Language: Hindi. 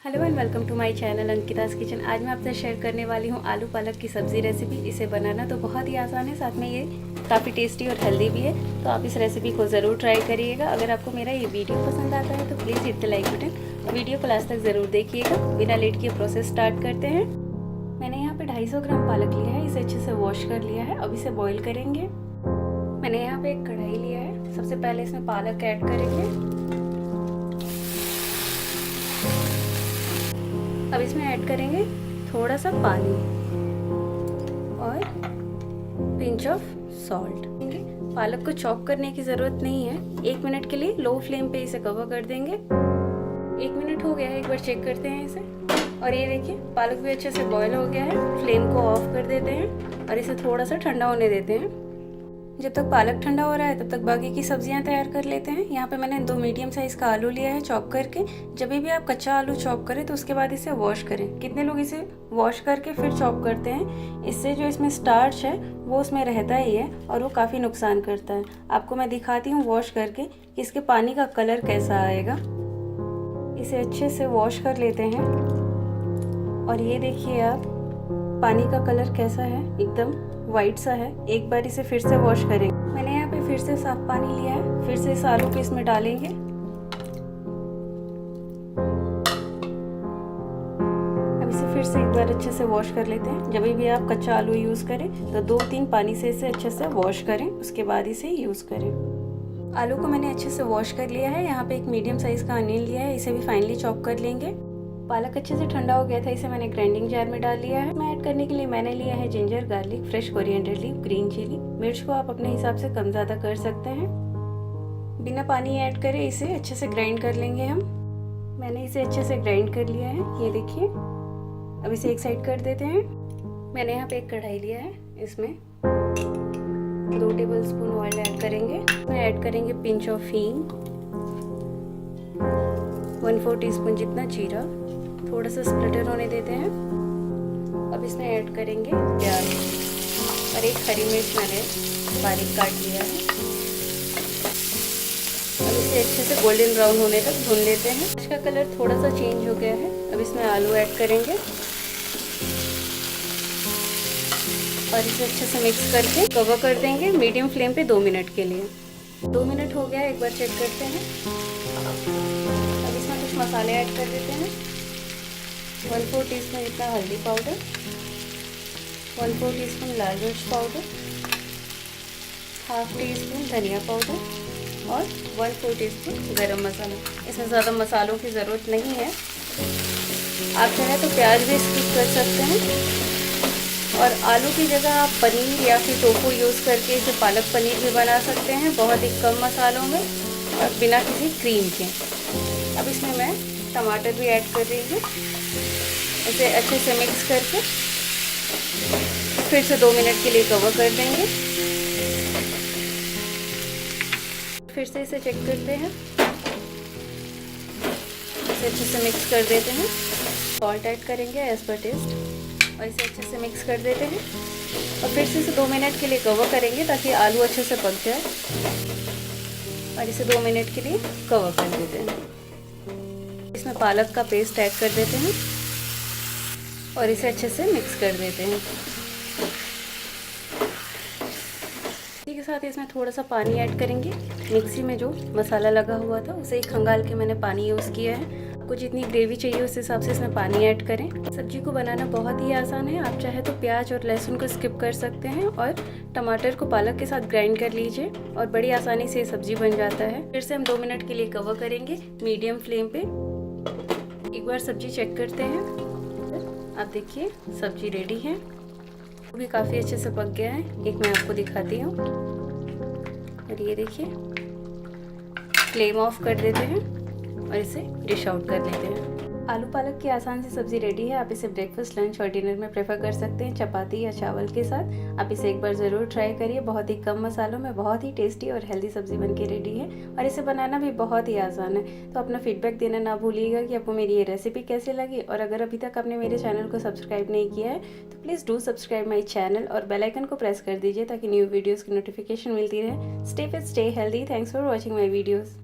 Hello and welcome to my channel Ankita's kitchen. आज मैं आपसे शेयर करने वाली हूँ आलू पालक की सब्ज़ी रेसिपी। इसे बनाना तो बहुत ही आसान है, साथ में ये काफ़ी टेस्टी और हेल्दी भी है। तो आप इस रेसिपी को ज़रूर ट्राई करिएगा। अगर आपको मेरा ये वीडियो पसंद आता है तो please hit the like button. Video को लास्ट तक ज़रूर देखिएगा। बिना लेट किए प्रोसेस स्टार्ट करते हैं। मैंने यहाँ पे 250 ग्राम पालक लिया है। इसे अच्छे से वॉश कर लिया है। अब इसे बॉईल करेंगे। मैंने यहाँ पे एक कढ़ाई लिया है। सबसे पहले इसमें पालक ऐड करेंगे। अब इसमें ऐड करेंगे थोड़ा सा पानी और पिंच ऑफ सॉल्ट। पालक को चॉप करने की ज़रूरत नहीं है। 1 मिनट के लिए लो फ्लेम पे इसे कवर कर देंगे। 1 मिनट हो गया है, एक बार चेक करते हैं इसे। और ये देखिए पालक भी अच्छे से बॉईल हो गया है। फ्लेम को ऑफ कर देते हैं और इसे थोड़ा सा ठंडा होने देते हैं। जब तक पालक ठंडा हो रहा है तब तक बाकी की सब्जियां तैयार कर लेते हैं। यहाँ पे मैंने 2 मीडियम साइज़ का आलू लिया है चॉप करके। जब भी आप कच्चा आलू चॉप करें तो उसके बाद इसे वॉश करें। कितने लोग इसे वॉश करके फिर चॉप करते हैं, इससे जो इसमें स्टार्च है वो उसमें रहता ही है और वो काफ़ी नुकसान करता है। आपको मैं दिखाती हूँ वॉश करके कि इसके पानी का कलर कैसा आएगा। इसे अच्छे से वॉश कर लेते हैं और ये देखिए आप पानी का कलर कैसा है, एकदम वाइट सा है। एक बार इसे फिर से वॉश करेंगे। मैंने यहाँ पे फिर से साफ पानी लिया है। फिर से इस आलू को इसमें डालेंगे। अब इसे फिर से एक बार अच्छे से वॉश कर लेते हैं। जब भी आप कच्चा आलू यूज़ करें तो 2-3 पानी से इसे अच्छे से वॉश करें, उसके बाद इसे यूज़ करें। आलू को मैंने अच्छे से वॉश कर लिया है। यहाँ पे एक मीडियम साइज़ का अनियन लिया है, इसे भी फाइनली चॉप कर लेंगे। पालक अच्छे से ठंडा हो गया था, इसे मैंने ग्राइंडिंग जार में डाल लिया है। मैं ऐड करने के लिए मैंने लिया है ginger, garlic, fresh coriander leaf, green chilli. मिर्च को आप अपने हिसाब से कम ज़्यादा कर सकते हैं। बिना पानी ऐड करे इसे अच्छे से ग्राइंड कर लेंगे हम। मैंने इसे अच्छे से ग्राइंड कर लिया है, ये देखिए। अब इसे एक साइड कर देते हैं। मैंने यहाँ पे एक कढ़ाई लिया है, इसमें 2 टेबलस्पून ऑयल ऐड करेंगे। इसमें ऐड करेंगे पिंच ऑफ हींग, 1/4 टीस्पून जितना जीरा। थोड़ा सा स्प्लिटर होने देते हैं। अब इसमें ऐड करेंगे प्याज और एक हरी मिर्च मैंने बारीक काट लिया है। अब इसे अच्छे से गोल्डन ब्राउन होने तक भून लेते हैं। इसका कलर थोड़ा सा चेंज हो गया है। अब इसमें आलू ऐड करेंगे और इसे अच्छे से मिक्स करके कवर कर देंगे मीडियम फ्लेम पे 2 मिनट के लिए। 2 मिनट हो गया, एक बार चेक करते हैं। अब इसमें कुछ मसाले ऐड कर देते हैं। 1/4 टीस्पून जितना हल्दी पाउडर, 1/4 टीस्पून लाल मिर्च पाउडर, 1/2 टीस्पून धनिया पाउडर और 1/4 टीस्पून गरम मसाला। इसमें ज़्यादा मसालों की ज़रूरत नहीं है। आप चाहे तो प्याज भी स्किप कर सकते हैं और आलू की जगह आप पनीर या फिर टोफू यूज़ करके इसे पालक पनीर भी बना सकते हैं, बहुत ही कम मसालों में और बिना किसी क्रीम के। अब इसमें मैं टमाटर भी ऐड कर रही हूँ। इसे अच्छे से मिक्स करके फिर से 2 मिनट के लिए कवर कर देंगे। फिर से इसे चेक करते हैं। इसे अच्छे से मिक्स कर देते हैं। सॉल्ट ऐड करेंगे एज पर टेस्ट और इसे अच्छे से मिक्स कर देते हैं और फिर से इसे 2 मिनट के लिए कवर करेंगे ताकि आलू अच्छे से पक जाए। और इसे 2 मिनट के लिए कवर कर देते हैं। इसमें पालक का पेस्ट ऐड कर देते हैं और इसे अच्छे से मिक्स कर देते हैं। इसी के साथ इसमें थोड़ा सा पानी ऐड करेंगे। मिक्सी में जो मसाला लगा हुआ था उसे ही खंगाल के मैंने पानी यूज़ किया है। आपको जितनी ग्रेवी चाहिए उस हिसाब से इसमें पानी ऐड करें। सब्जी को बनाना बहुत ही आसान है। आप चाहे तो प्याज और लहसुन को स्किप कर सकते हैं और टमाटर को पालक के साथ ग्राइंड कर लीजिए और बड़ी आसानी से सब्जी बन जाता है। फिर से हम 2 मिनट के लिए कवर करेंगे मीडियम फ्लेम पे। एक बार सब्जी चेक करते हैं। आप देखिए सब्जी रेडी है, वो भी काफ़ी अच्छे से पक गया है। एक मैं आपको दिखाती हूँ और ये देखिए। फ्लेम ऑफ कर देते हैं और इसे डिश आउट कर लेते हैं। आलू पालक की आसान सी सब्ज़ी रेडी है। आप इसे ब्रेकफास्ट, लंच और डिनर में प्रेफर कर सकते हैं, चपाती या चावल के साथ। आप इसे एक बार ज़रूर ट्राई करिए। बहुत ही कम मसालों में बहुत ही टेस्टी और हेल्दी सब्ज़ी बनके रेडी है और इसे बनाना भी बहुत ही आसान है। तो अपना फीडबैक देना ना भूलिएगा कि आपको मेरी ये रेसिपी कैसे लगी। और अगर अभी तक आपने मेरे चैनल को सब्सक्राइब नहीं किया है तो please do subscribe my channel और बेल आइकन को प्रेस कर दीजिए ताकि न्यू वीडियोज़ की नोटिफिकेशन मिलती रहे। Stay fit, stay healthy. Thanks for watching my videos.